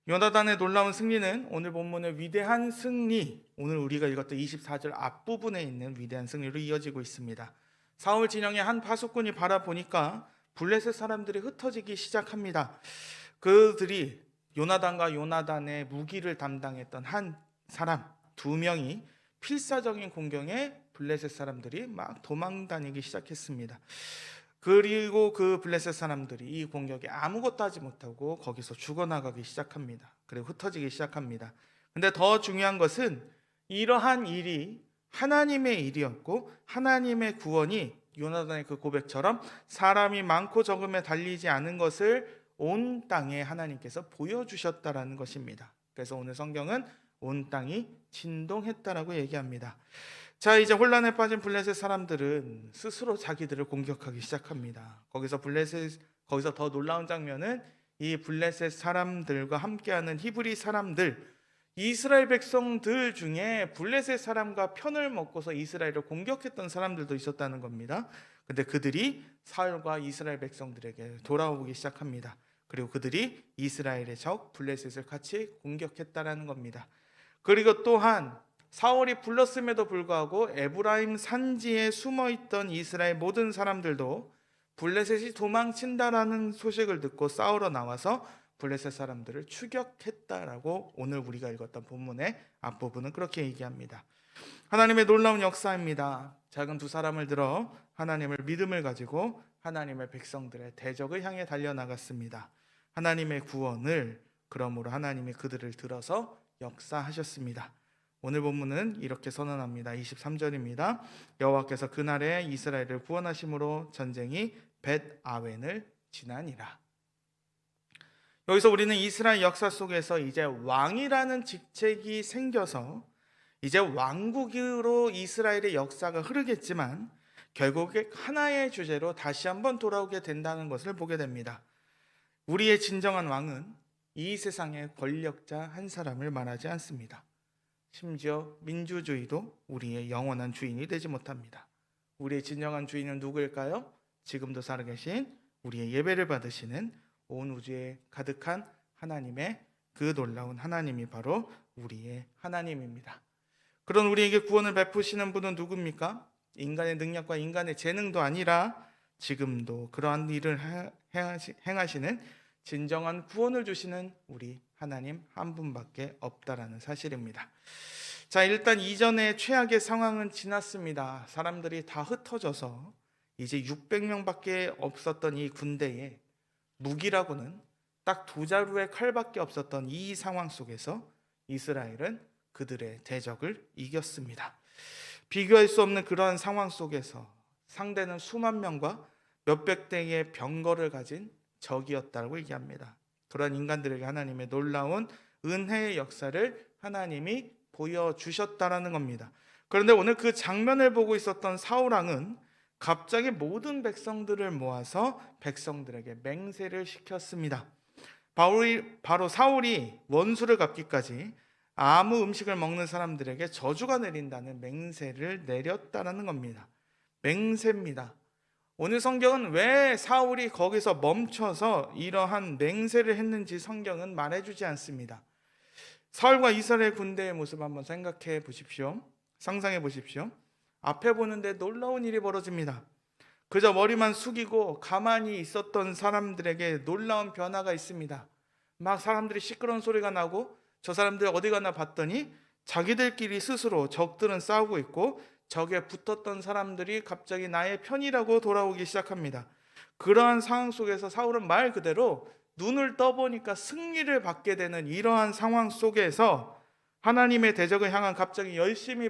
요나단의 놀라운 승리는 오늘 본문의 위대한 승리, 오늘 우리가 읽었던 24절 앞부분에 있는 위대한 승리로 이어지고 있습니다. 사울 진영의 한 파수꾼이 바라보니까 블레셋 사람들이 흩어지기 시작합니다. 그들이 요나단과 요나단의 무기를 담당했던 한 사람 2명이 필사적인 공경에 블레셋 사람들이 막 도망다니기 시작했습니다. 그리고 그 블레셋 사람들이 이 공격에 아무것도 하지 못하고 거기서 죽어나가기 시작합니다. 그리고 흩어지기 시작합니다. 근데 더 중요한 것은 이러한 일이 하나님의 일이었고 하나님의 구원이 요나단의 그 고백처럼 사람이 많고 적음에 달리지 않은 것을 온 땅에 하나님께서 보여주셨다라는 것입니다. 그래서 오늘 성경은 온 땅이 진동했다라고 얘기합니다. 자, 이제 혼란에 빠진 블레셋 사람들은 스스로 자기들을 공격하기 시작합니다. 거기서 더 놀라운 장면은 이 블레셋 사람들과 함께하는 히브리 사람들, 이스라엘 백성들 중에 블레셋 사람과 편을 먹고서 이스라엘을 공격했던 사람들도 있었다는 겁니다. 근데 그들이 사울과 이스라엘 백성들에게 돌아오기 시작합니다. 그리고 그들이 이스라엘의 적 블레셋을 같이 공격했다라는 겁니다. 그리고 또한 사울이 불렀음에도 불구하고 에브라임 산지에 숨어있던 이스라엘 모든 사람들도 블레셋이 도망친다라는 소식을 듣고 싸우러 나와서 블레셋 사람들을 추격했다라고 오늘 우리가 읽었던 본문의 앞부분은 그렇게 얘기합니다. 하나님의 놀라운 역사입니다. 작은 2사람을 들어 하나님을 믿음을 가지고 하나님의 백성들의 대적을 향해 달려나갔습니다. 하나님의 구원을 그러므로 하나님이 그들을 들어서 역사하셨습니다. 오늘 본문은 이렇게 선언합니다. 23절입니다. 여호와께서 그날에 이스라엘을 구원하심으로 전쟁이 벳아웬을 지나니라. 여기서 우리는 이스라엘 역사 속에서 이제 왕이라는 직책이 생겨서 이제 왕국으로 이스라엘의 역사가 흐르겠지만 결국에 하나의 주제로 다시 한번 돌아오게 된다는 것을 보게 됩니다. 우리의 진정한 왕은 이 세상의 권력자 한 사람을 말하지 않습니다. 심지어 민주주의도 우리의 영원한 주인이 되지 못합니다. 우리의 진정한 주인은 누구일까요? 지금도 살아계신 우리의 예배를 받으시는 온 우주에 가득한 하나님의 그 놀라운 하나님이 바로 우리의 하나님입니다. 그런 우리에게 구원을 베푸시는 분은 누굽니까? 인간의 능력과 인간의 재능도 아니라 지금도 그러한 일을 행하시는 진정한 구원을 주시는 우리 하나님 한 분밖에 없다라는 사실입니다. 자, 일단 이전의 최악의 상황은 지났습니다. 사람들이 다 흩어져서 이제 600명밖에 없었던 이 군대에 무기라고는 딱 2자루의 칼밖에 없었던 이 상황 속에서 이스라엘은 그들의 대적을 이겼습니다. 비교할 수 없는 그러한 상황 속에서 상대는 수만 명과 몇백 대의 병거를 가진 적이었다고 얘기합니다. 그런 인간들에게 하나님의 놀라운 은혜의 역사를 하나님이 보여주셨다라는 겁니다. 그런데 오늘 그 장면을 보고 있었던 사울왕은 갑자기 모든 백성들을 모아서 백성들에게 맹세를 시켰습니다. 바로 사울이 원수를 갚기까지 아무 음식을 먹는 사람들에게 저주가 내린다는 맹세를 내렸다는 겁니다. 맹세입니다. 오늘 성경은 왜 사울이 거기서 멈춰서 이러한 맹세를 했는지 성경은 말해주지 않습니다. 사울과 이스라엘 군대의 모습 한번 생각해 보십시오. 상상해 보십시오. 앞에 보는데 놀라운 일이 벌어집니다. 그저 머리만 숙이고 가만히 있었던 사람들에게 놀라운 변화가 있습니다. 막 사람들이 시끄러운 소리가 나고 저 사람들 어디 가나 봤더니 자기들끼리 스스로 적들은 싸우고 있고 적에 붙었던 사람들이 갑자기 나의 편이라고 돌아오기 시작합니다. 그러한 상황 속에서 사울은 말 그대로 눈을 떠보니까 승리를 받게 되는 이러한 상황 속에서 하나님의 대적을 향한 갑자기 열심히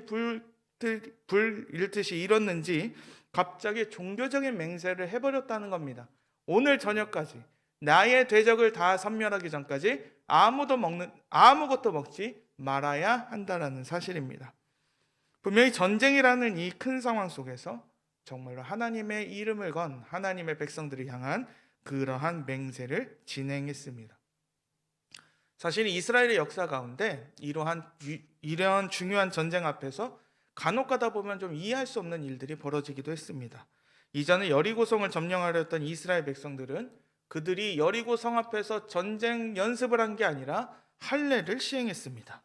불일듯이 일었는지 갑자기 종교적인 맹세를 해버렸다는 겁니다. 오늘 저녁까지 나의 대적을 다 섬멸하기 전까지 아무것도 먹지 말아야 한다는 사실입니다. 분명히 전쟁이라는 이 큰 상황 속에서 정말로 하나님의 이름을 건 하나님의 백성들을 향한 그러한 맹세를 진행했습니다. 사실 이스라엘의 역사 가운데 이러한 중요한 전쟁 앞에서 간혹 가다 보면 좀 이해할 수 없는 일들이 벌어지기도 했습니다. 이전에 여리고성을 점령하려 했던 이스라엘 백성들은 그들이 여리고 성 앞에서 전쟁 연습을 한 게 아니라 할례를 시행했습니다.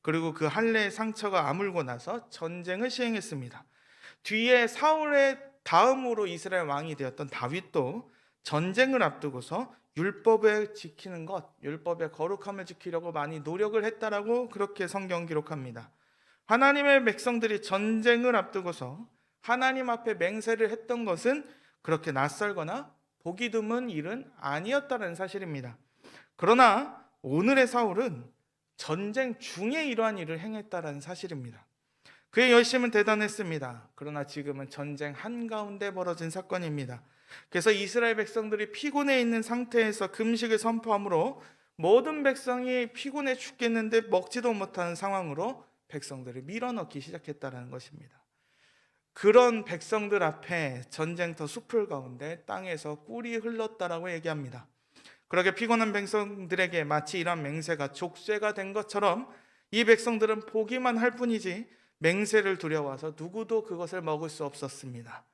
그리고 그 할례의 상처가 아물고 나서 전쟁을 시행했습니다. 뒤에 사울의 다음으로 이스라엘 왕이 되었던 다윗도 전쟁을 앞두고서 율법을 지키는 것, 율법의 거룩함을 지키려고 많이 노력을 했다라고 그렇게 성경 기록합니다. 하나님의 백성들이 전쟁을 앞두고서 하나님 앞에 맹세를 했던 것은 그렇게 낯설거나 보기 드문 일은 아니었다는 사실입니다. 그러나 오늘의 사울은 전쟁 중에 이러한 일을 행했다는 사실입니다. 그의 열심은 대단했습니다. 그러나 지금은 전쟁 한가운데 벌어진 사건입니다. 그래서 이스라엘 백성들이 피곤해 있는 상태에서 금식을 선포함으로 모든 백성이 피곤해 죽겠는데 먹지도 못하는 상황으로 백성들을 밀어넣기 시작했다는 것입니다. 그런 백성들 앞에 전쟁터 숲을 가운데 땅에서 꿀이 흘렀다라고 얘기합니다. 그렇게 피곤한 백성들에게 마치 이런 맹세가 족쇄가 된 것처럼 이 백성들은 보기만 할 뿐이지 맹세를 두려워서 누구도 그것을 먹을 수 없었습니다.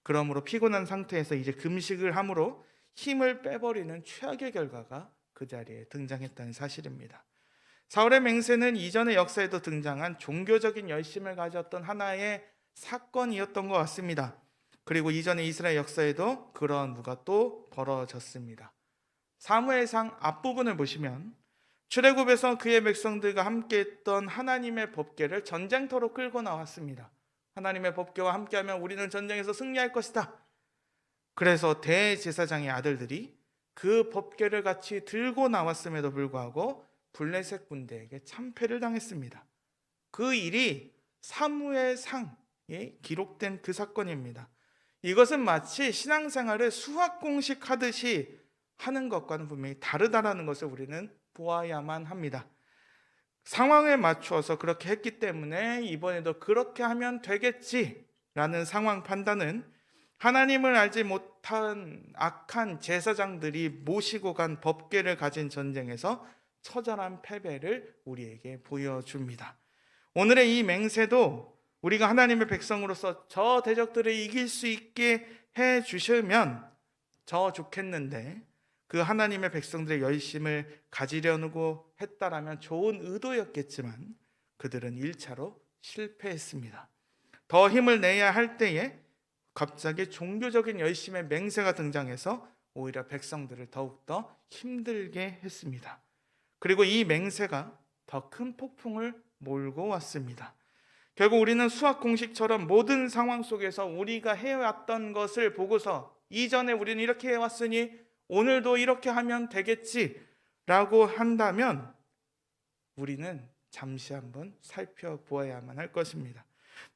그러므로 피곤한 상태에서 이제 금식을 함으로 힘을 빼버리는 최악의 결과가 그 자리에 등장했다는 사실입니다. 사울의 맹세는 이전의 역사에도 등장한 종교적인 열심을 가졌던 하나의 사건이었던 것 같습니다. 그리고 이전의 이스라엘 역사에도 그런 무가 또 벌어졌습니다. 사무엘상 앞부분을 보시면 출애굽에서 그의 백성들과 함께했던 하나님의 법궤를 전쟁터로 끌고 나왔습니다. 하나님의 법궤와 함께하면 우리는 전쟁에서 승리할 것이다. 그래서 대제사장의 아들들이 그 법궤를 같이 들고 나왔음에도 불구하고 블레셋 군대에게 참패를 당했습니다. 그 일이 사무엘상에 기록된 그 사건입니다. 이것은 마치 신앙생활을 수학공식 하듯이 하는 것과는 분명히 다르다라는 것을 우리는 보아야만 합니다. 상황에 맞추어서 그렇게 했기 때문에 이번에도 그렇게 하면 되겠지라는 상황 판단은 하나님을 알지 못한 악한 제사장들이 모시고 간 법궤를 가진 전쟁에서 처절한 패배를 우리에게 보여줍니다. 오늘의 이 맹세도 우리가 하나님의 백성으로서 저 대적들을 이길 수 있게 해주시면 저 좋겠는데 그 하나님의 백성들의 열심을 가지려고 했다라면 좋은 의도였겠지만 그들은 1차로 실패했습니다. 더 힘을 내야 할 때에 갑자기 종교적인 열심의 맹세가 등장해서 오히려 백성들을 더욱더 힘들게 했습니다. 그리고 이 맹세가 더 큰 폭풍을 몰고 왔습니다. 결국 우리는 수학 공식처럼 모든 상황 속에서 우리가 해왔던 것을 보고서 이전에 우리는 이렇게 해왔으니 오늘도 이렇게 하면 되겠지라고 한다면 우리는 잠시 한번 살펴보아야만 할 것입니다.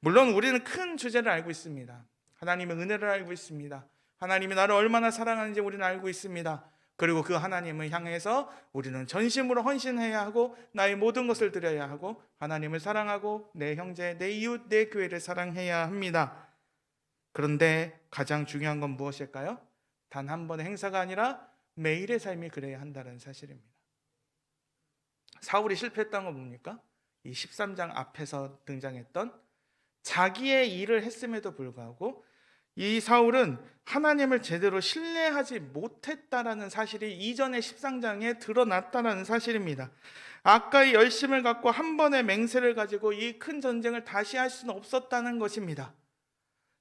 물론 우리는 큰 주제를 알고 있습니다. 하나님의 은혜를 알고 있습니다. 하나님이 나를 얼마나 사랑하는지 우리는 알고 있습니다. 그리고 그 하나님을 향해서 우리는 전심으로 헌신해야 하고 나의 모든 것을 드려야 하고 하나님을 사랑하고 내 형제, 내 이웃, 내 교회를 사랑해야 합니다. 그런데 가장 중요한 건 무엇일까요? 단 한 번의 행사가 아니라 매일의 삶이 그래야 한다는 사실입니다. 사울이 실패했던 건 뭡니까? 이 13장 앞에서 등장했던 자기의 일을 했음에도 불구하고 이 사울은 하나님을 제대로 신뢰하지 못했다라는 사실이 이전의 13장에 드러났다는 사실입니다. 아까의 열심을 갖고 한 번의 맹세를 가지고 이 큰 전쟁을 다시 할 수는 없었다는 것입니다.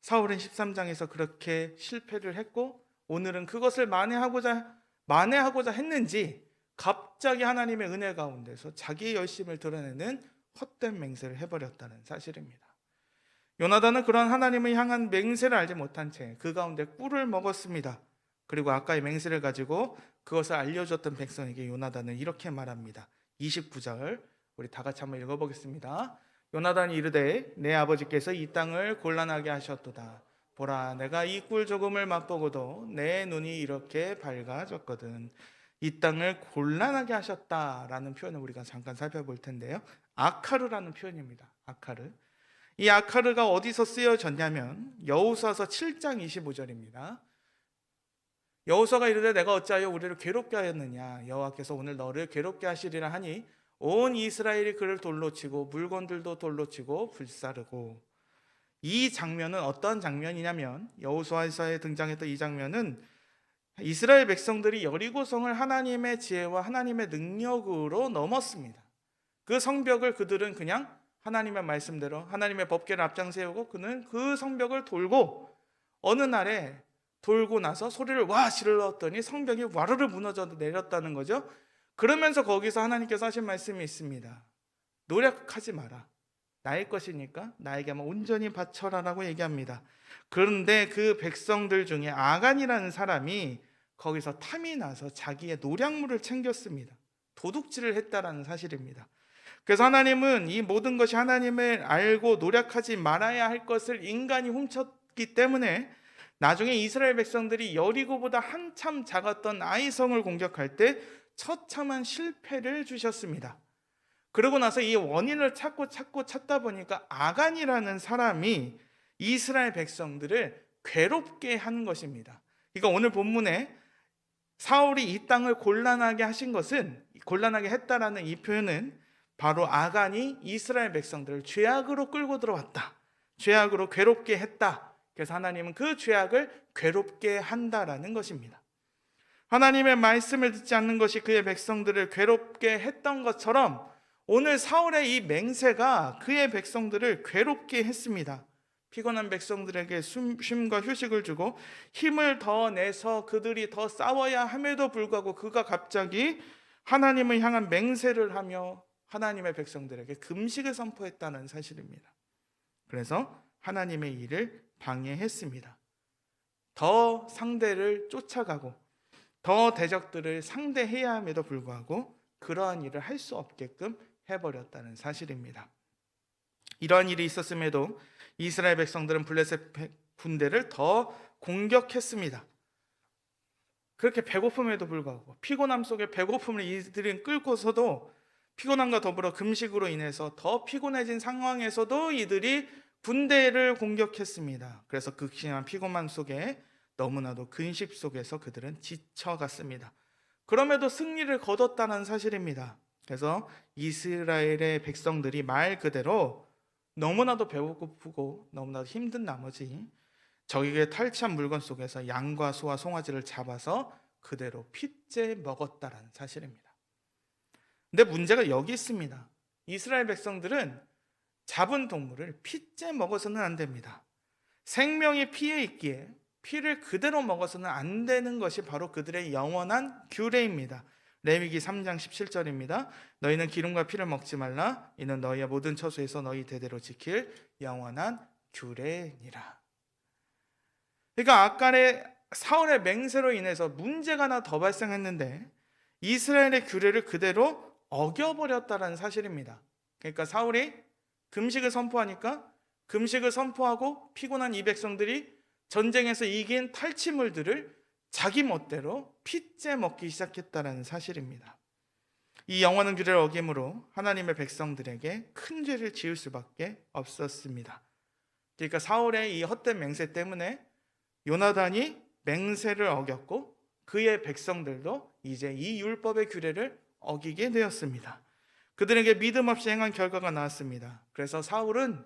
사울은 13장에서 그렇게 실패를 했고 오늘은 그것을 만회하고자 했는지 갑자기 하나님의 은혜 가운데서 자기의 열심을 드러내는 헛된 맹세를 해버렸다는 사실입니다. 요나단은 그런 하나님을 향한 맹세를 알지 못한 채 그 가운데 꿀을 먹었습니다. 그리고 아까의 맹세를 가지고 그것을 알려줬던 백성에게 요나단은 이렇게 말합니다. 29절 우리 다 같이 한번 읽어보겠습니다. 요나단이 이르되 내 아버지께서 이 땅을 곤란하게 하셨도다. 보라 내가 이 꿀 조금을 맛보고도 내 눈이 이렇게 밝아졌거든. 이 땅을 곤란하게 하셨다라는 표현을 우리가 잠깐 살펴볼 텐데요. 아카르라는 표현입니다. 아카르. 이 아카르가 어디서 쓰여졌냐면 여호수아서 7장 25절입니다. 여호수아가 이르되 내가 어찌하여 우리를 괴롭게 하였느냐 여호와께서 오늘 너를 괴롭게 하시리라 하니 온 이스라엘이 그를 돌로 치고 물건들도 돌로 치고 불사르고 이 장면은 어떤 장면이냐면 여호수아서에 등장했던 이 장면은 이스라엘 백성들이 여리고성을 하나님의 지혜와 하나님의 능력으로 넘었습니다. 그 성벽을 그들은 그냥 하나님의 말씀대로 하나님의 법궤를 앞장 세우고 그는 그 성벽을 돌고 어느 날에 돌고 나서 소리를 와 질렀더니 성벽이 와르르 무너져 내렸다는 거죠. 그러면서 거기서 하나님께서 하신 말씀이 있습니다. 노력하지 마라. 나의 것이니까 나에게만 온전히 바쳐라라고 얘기합니다. 그런데 그 백성들 중에 아간이라는 사람이 거기서 탐이 나서 자기의 노략물을 챙겼습니다. 도둑질을 했다라는 사실입니다. 그래서 하나님은 이 모든 것이 하나님을 알고 노력하지 말아야 할 것을 인간이 훔쳤기 때문에 나중에 이스라엘 백성들이 여리고보다 한참 작았던 아이성을 공격할 때 처참한 실패를 주셨습니다. 그러고 나서 이 원인을 찾다 보니까 아간이라는 사람이 이스라엘 백성들을 괴롭게 한 것입니다. 그러니까 오늘 본문에 사울이 이 땅을 곤란하게 했다라는 이 표현은 바로 아간이 이스라엘 백성들을 죄악으로 끌고 들어왔다. 죄악으로 괴롭게 했다. 그래서 하나님은 그 죄악을 괴롭게 한다라는 것입니다. 하나님의 말씀을 듣지 않는 것이 그의 백성들을 괴롭게 했던 것처럼 오늘 사울의 이 맹세가 그의 백성들을 괴롭게 했습니다. 피곤한 백성들에게 쉼과 휴식을 주고 힘을 더 내서 그들이 더 싸워야 함에도 불구하고 그가 갑자기 하나님을 향한 맹세를 하며 하나님의 백성들에게 금식을 선포했다는 사실입니다. 그래서 하나님의 일을 방해했습니다. 더 상대를 쫓아가고 더 대적들을 상대해야 함에도 불구하고 그러한 일을 할 수 없게끔 해버렸다는 사실입니다. 이러한 일이 있었음에도 이스라엘 백성들은 블레셋 군대를 더 공격했습니다. 그렇게 배고픔에도 불구하고 피곤함 속에 배고픔을 이들이 끌고서도 피곤함과 더불어 금식으로 인해서 더 피곤해진 상황에서도 이들이 군대를 공격했습니다. 그래서 극심한 피곤함 속에 너무나도 근심 속에서 그들은 지쳐갔습니다. 그럼에도 승리를 거뒀다는 사실입니다. 그래서 이스라엘의 백성들이 말 그대로 너무나도 배고프고 너무나도 힘든 나머지 적에게 탈취한 물건 속에서 양과 소와 송아지를 잡아서 그대로 핏째 먹었다라는 사실입니다. 근데 문제가 여기 있습니다. 이스라엘 백성들은 잡은 동물을 핏째 먹어서는 안 됩니다. 생명이 피에 있기에 피를 그대로 먹어서는 안 되는 것이 바로 그들의 영원한 규례입니다. 레위기 3장 17절입니다. 너희는 기름과 피를 먹지 말라. 이는 너희의 모든 처소에서 너희 대대로 지킬 영원한 규례니라. 그러니까 아간의 사울의 맹세로 인해서 문제가 하나 더 발생했는데 이스라엘의 규례를 그대로 어겨버렸다는 사실입니다. 그러니까 사울이 금식을 선포하니까 금식을 선포하고 피곤한 이 백성들이 전쟁에서 이긴 탈취물들을 자기 멋대로 핏째 먹기 시작했다는 사실입니다. 이 영원한 규례를 어김으로 하나님의 백성들에게 큰 죄를 지을 수밖에 없었습니다. 그러니까 사울의 이 헛된 맹세 때문에 요나단이 맹세를 어겼고 그의 백성들도 이제 이 율법의 규례를 어기게 되었습니다. 그들에게 믿음 없이 행한 결과가 나왔습니다. 그래서 사울은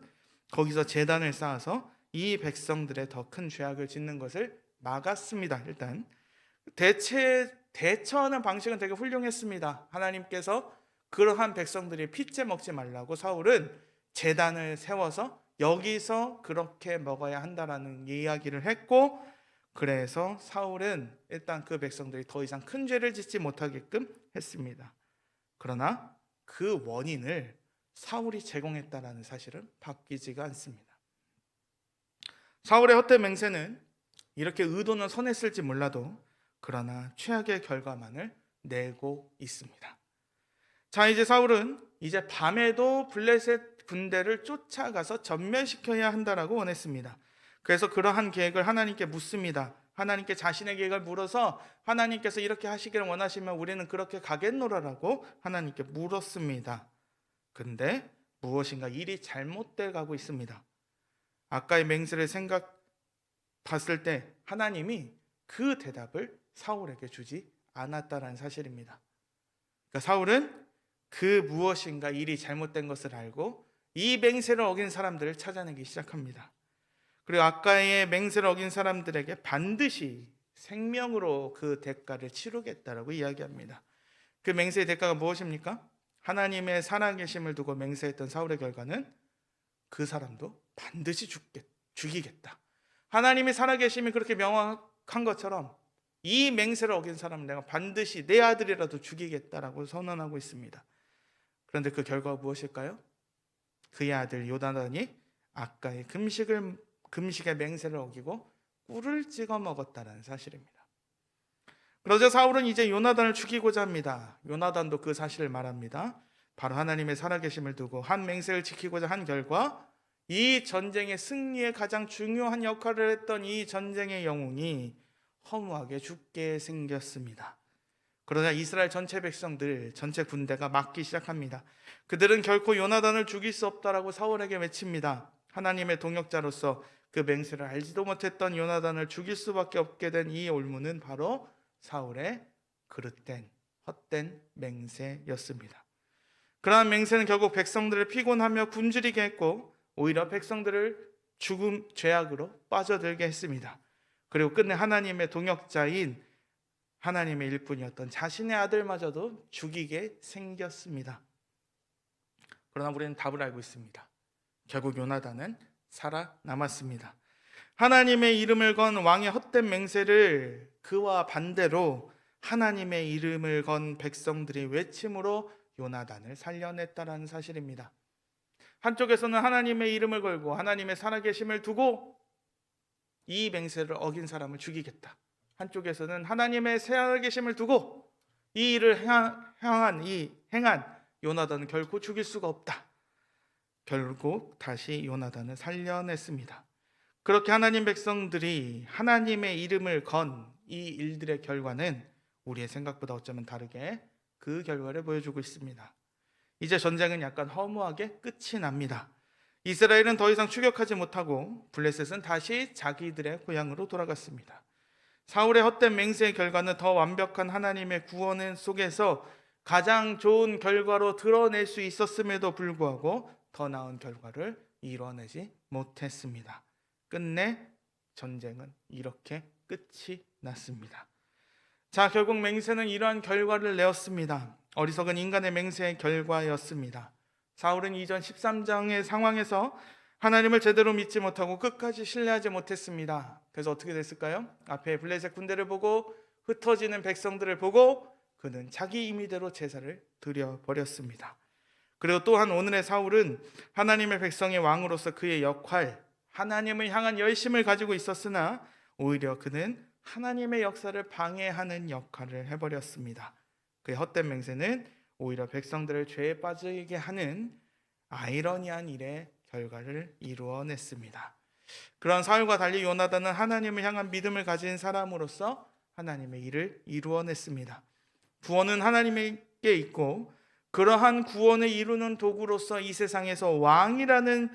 거기서 제단을 쌓아서 이 백성들의 더 큰 죄악을 짓는 것을 막았습니다. 일단 대처하는 방식은 되게 훌륭했습니다. 하나님께서 그러한 백성들이 핏째 먹지 말라고 사울은 제단을 세워서 여기서 그렇게 먹어야 한다라는 이야기를 했고, 그래서 사울은 일단 그 백성들이 더 이상 큰 죄를 짓지 못하게끔 했습니다. 그러나 그 원인을 사울이 제공했다라는 사실은 바뀌지가 않습니다. 사울의 헛된 맹세는 이렇게 의도는 선했을지 몰라도 그러나 최악의 결과만을 내고 있습니다. 자, 이제 사울은 이제 밤에도 블레셋 군대를 쫓아가서 전멸시켜야 한다라고 원했습니다. 그래서 그러한 계획을 하나님께 묻습니다. 하나님께 자신의 계획을 물어서 하나님께서 이렇게 하시기를 원하시면 우리는 그렇게 가겠노라라고 하나님께 물었습니다. 근데 무엇인가 일이 잘못돼 가고 있습니다. 아까의 맹세를 봤을 때 하나님이 그 대답을 사울에게 주지 않았다는 사실입니다. 그러니까 사울은 그 무엇인가 일이 잘못된 것을 알고 이 맹세를 어긴 사람들을 찾아내기 시작합니다. 그리고 아까의 맹세를 어긴 사람들에게 반드시 생명으로 그 대가를 치르겠다라고 이야기합니다. 그 맹세의 대가가 무엇입니까? 하나님의 살아계심을 두고 맹세했던 사울의 결과는 그 사람도 반드시 죽이겠다. 하나님의 살아계심이 그렇게 명확한 것처럼 이 맹세를 어긴 사람은 내가 반드시 내 아들이라도 죽이겠다라고 선언하고 있습니다. 그런데 그 결과가 무엇일까요? 그의 아들 요나단이 아까의 금식의 맹세를 어기고 꿀을 찍어 먹었다는 사실입니다. 그러자 사울은 이제 요나단을 죽이고자 합니다. 요나단도 그 사실을 말합니다. 바로 하나님의 살아계심을 두고 한 맹세를 지키고자 한 결과 이 전쟁의 승리에 가장 중요한 역할을 했던 이 전쟁의 영웅이 허무하게 죽게 생겼습니다. 그러자 이스라엘 전체 백성들, 전체 군대가 막기 시작합니다. 그들은 결코 요나단을 죽일 수 없다라고 사울에게 외칩니다. 하나님의 동역자로서 그 맹세를 알지도 못했던 요나단을 죽일 수밖에 없게 된 이 올무는 바로 사울의 그릇된 헛된 맹세였습니다. 그러한 맹세는 결국 백성들을 피곤하며 굶주리게 했고 오히려 백성들을 죽음 죄악으로 빠져들게 했습니다. 그리고 끝내 하나님의 동역자인 하나님의 일꾼이었던 자신의 아들마저도 죽이게 생겼습니다. 그러나 우리는 답을 알고 있습니다. 결국 요나단은 살아남았습니다. 하나님의 이름을 건 왕의 헛된 맹세를 그와 반대로 하나님의 이름을 건 백성들의 외침으로 요나단을 살려냈다는 사실입니다. 한쪽에서는 하나님의 이름을 걸고 하나님의 살아계심을 두고 이 맹세를 어긴 사람을 죽이겠다. 한쪽에서는 하나님의 살아계심을 두고 이 일을 행한 요나단은 결코 죽일 수가 없다. 결국 다시 요나단을 살려냈습니다. 그렇게 하나님 백성들이 하나님의 이름을 건 이 일들의 결과는 우리의 생각보다 어쩌면 다르게 그 결과를 보여주고 있습니다. 이제 전쟁은 약간 허무하게 끝이 납니다. 이스라엘은 더 이상 추격하지 못하고 블레셋은 다시 자기들의 고향으로 돌아갔습니다. 사울의 헛된 맹세의 결과는 더 완벽한 하나님의 구원 속에서 가장 좋은 결과로 드러낼 수 있었음에도 불구하고 더 나은 결과를 이뤄내지 못했습니다. 끝내 전쟁은 이렇게 끝이 났습니다. 자, 결국 맹세는 이러한 결과를 내었습니다. 어리석은 인간의 맹세의 결과였습니다. 사울은 이전 13장의 상황에서 하나님을 제대로 믿지 못하고 끝까지 신뢰하지 못했습니다. 그래서 어떻게 됐을까요? 앞에 블레셋 군대를 보고 흩어지는 백성들을 보고 그는 자기 임의대로 제사를 드려버렸습니다. 그리고 또한 오늘의 사울은 하나님의 백성의 왕으로서 그의 역할, 하나님을 향한 열심을 가지고 있었으나 오히려 그는 하나님의 역사를 방해하는 역할을 해버렸습니다. 그의 헛된 맹세는 오히려 백성들을 죄에 빠지게 하는 아이러니한 일의 결과를 이루어냈습니다. 그런 사울과 달리 요나단은 하나님을 향한 믿음을 가진 사람으로서 하나님의 일을 이루어냈습니다. 구원은 하나님께 있고 그러한 구원을 이루는 도구로서 이 세상에서 왕이라는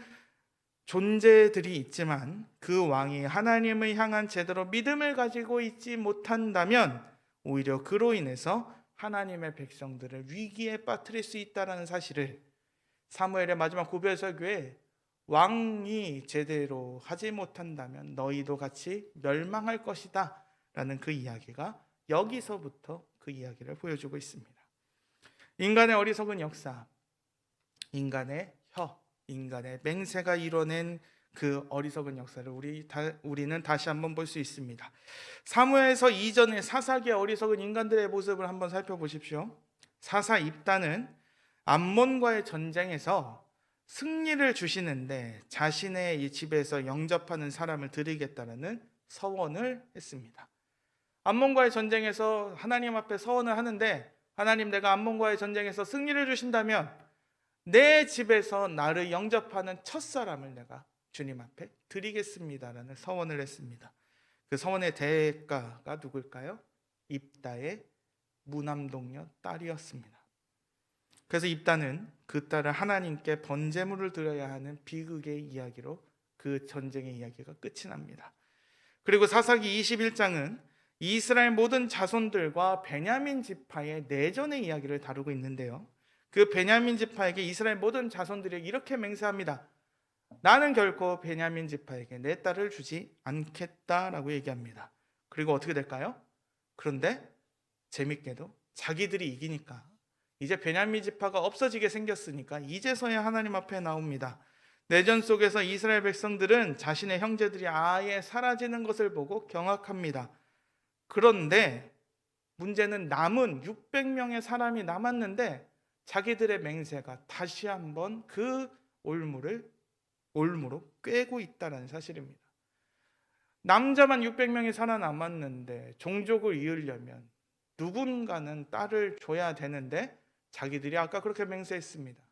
존재들이 있지만 그 왕이 하나님을 향한 제대로 믿음을 가지고 있지 못한다면 오히려 그로 인해서 하나님의 백성들을 위기에 빠뜨릴 수 있다는 사실을 사무엘의 마지막 고별 설교에 왕이 제대로 하지 못한다면 너희도 같이 멸망할 것이다 라는 그 이야기가 여기서부터 그 이야기를 보여주고 있습니다. 인간의 어리석은 역사, 인간의 인간의 맹세가 이뤄낸 그 어리석은 역사를 우리는 다시 한번 볼 수 있습니다. 사무엘서 이전의 사사기의 어리석은 인간들의 모습을 한번 살펴보십시오. 사사 입다는 암몬과의 전쟁에서 승리를 주시는데 자신의 집에서 영접하는 사람을 드리겠다는 서원을 했습니다. 암몬과의 전쟁에서 하나님 앞에 서원을 하는데 하나님, 내가 암몬과의 전쟁에서 승리를 주신다면 내 집에서 나를 영접하는 첫사람을 내가 주님 앞에 드리겠습니다라는 서원을 했습니다. 그 서원의 대가가 누굴까요? 입다의 무남동녀 딸이었습니다. 그래서 입다는 그 딸을 하나님께 번제물을 드려야 하는 비극의 이야기로 그 전쟁의 이야기가 끝이 납니다. 그리고 사사기 21장은 이스라엘 모든 자손들과 베냐민 지파의 내전의 이야기를 다루고 있는데요. 그 베냐민 지파에게 이스라엘 모든 자손들이 이렇게 맹세합니다. 나는 결코 베냐민 지파에게 내 딸을 주지 않겠다라고 얘기합니다. 그리고 어떻게 될까요? 그런데 재밌게도 자기들이 이기니까, 이제 베냐민 지파가 없어지게 생겼으니까 이제서야 하나님 앞에 나옵니다. 내전 속에서 이스라엘 백성들은 자신의 형제들이 아예 사라지는 것을 보고 경악합니다. 그런데 문제는 남은 600명의 사람이 남았는데 자기들의 맹세가 다시 한번 그 올무로 꿰고 있다는 사실입니다. 남자만 600명이 살아남았는데 종족을 이으려면 누군가는 딸을 줘야 되는데 자기들이 아까 그렇게 맹세했습니다.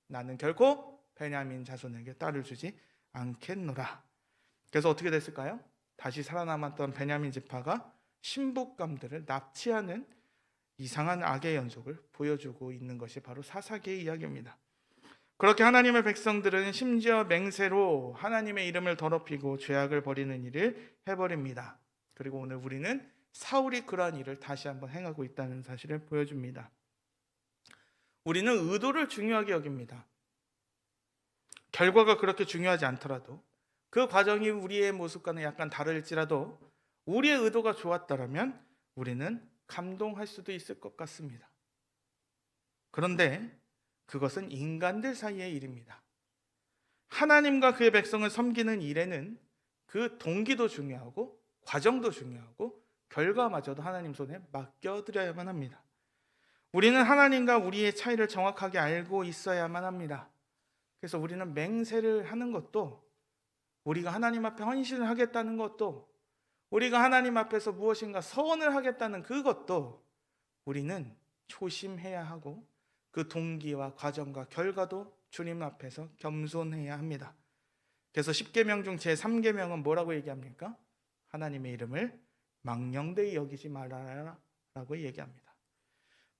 나는 결코 베냐민 자손에게 딸을 주지 않겠노라. 그래서 어떻게 됐을까요? 다시 살아남았던 베냐민 지파가 신복감들을 납치하는 이상한 악의 연속을 보여주고 있는 것이 바로 사사기의 이야기입니다. 그렇게 하나님의 백성들은 심지어 맹세로 하나님의 이름을 더럽히고 죄악을 벌이는 일을 해버립니다. 그리고 오늘 우리는 사울이 그러한 일을 다시 한번 행하고 있다는 사실을 보여줍니다. 우리는 의도를 중요하게 여깁니다. 결과가 그렇게 중요하지 않더라도, 그 과정이 우리의 모습과는 약간 다를지라도 우리의 의도가 좋았다면 우리는 감동할 수도 있을 것 같습니다. 그런데 그것은 인간들 사이의 일입니다. 하나님과 그의 백성을 섬기는 일에는 그 동기도 중요하고 과정도 중요하고 결과마저도 하나님 손에 맡겨드려야만 합니다. 우리는 하나님과 우리의 차이를 정확하게 알고 있어야만 합니다. 그래서 우리는 맹세를 하는 것도, 우리가 하나님 앞에 헌신을 하겠다는 것도, 우리가 하나님 앞에서 무엇인가 서원을 하겠다는 그것도 우리는 조심해야 하고 그 동기와 과정과 결과도 주님 앞에서 겸손해야 합니다. 그래서 10계명 중 제3계명은 뭐라고 얘기합니까? 하나님의 이름을 망령되이 여기지 말아라 라고 얘기합니다.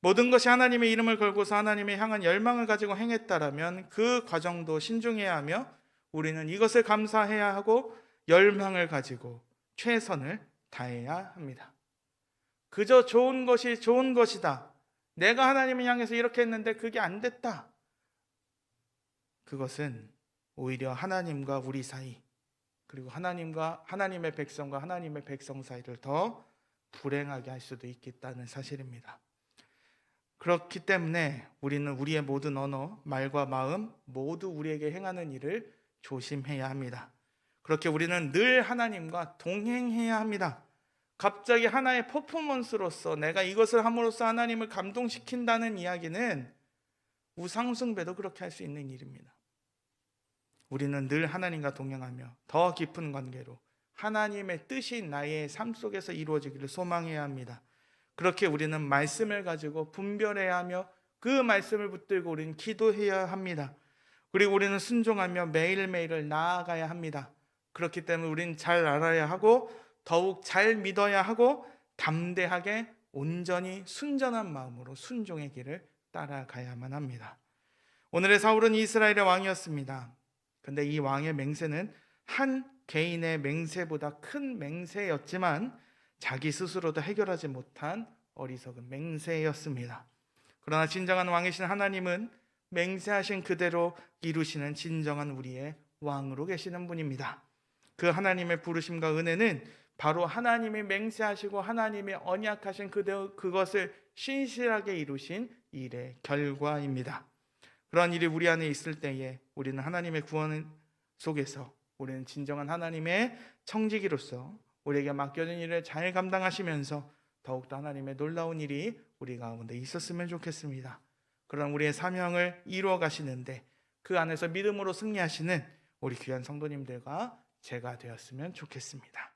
모든 것이 하나님의 이름을 걸고서 하나님의 향한 열망을 가지고 행했다라면 그 과정도 신중해야 하며 우리는 이것을 감사해야 하고 열망을 가지고 최선을 다해야 합니다. 그저 좋은 것이 좋은 것이다, 내가 하나님을 향해서 이렇게 했는데 그게 안 됐다, 그것은 오히려 하나님과 우리 사이, 그리고 하나님의 백성과 하나님의 백성 사이를 더 불행하게 할 수도 있겠다는 사실입니다. 그렇기 때문에 우리는 우리의 모든 언어, 말과 마음 모두 우리에게 행하는 일을 조심해야 합니다. 그렇게 우리는 늘 하나님과 동행해야 합니다. 갑자기 하나의 퍼포먼스로서 내가 이것을 함으로써 하나님을 감동시킨다는 이야기는 우상숭배도 그렇게 할 수 있는 일입니다. 우리는 늘 하나님과 동행하며 더 깊은 관계로 하나님의 뜻이 나의 삶 속에서 이루어지기를 소망해야 합니다. 그렇게 우리는 말씀을 가지고 분별해야 하며 그 말씀을 붙들고 우리는 기도해야 합니다. 그리고 우리는 순종하며 매일매일을 나아가야 합니다. 그렇기 때문에 우리는 잘 알아야 하고 더욱 잘 믿어야 하고 담대하게 온전히 순전한 마음으로 순종의 길을 따라가야만 합니다. 오늘의 사울은 이스라엘의 왕이었습니다. 근데 이 왕의 맹세는 한 개인의 맹세보다 큰 맹세였지만 자기 스스로도 해결하지 못한 어리석은 맹세였습니다. 그러나 진정한 왕이신 하나님은 맹세하신 그대로 이루시는 진정한 우리의 왕으로 계시는 분입니다. 그 하나님의 부르심과 은혜는 바로 하나님이 맹세하시고 하나님이 언약하신 그것을 신실하게 이루신 일의 결과입니다. 그러한 일이 우리 안에 있을 때에 우리는 하나님의 구원 속에서 우리는 진정한 하나님의 청지기로서 우리에게 맡겨진 일을 잘 감당하시면서 더욱더 하나님의 놀라운 일이 우리 가운데 있었으면 좋겠습니다. 그런 우리의 사명을 이루어 가시는데 그 안에서 믿음으로 승리하시는 우리 귀한 성도님들과 제가 되었으면 좋겠습니다.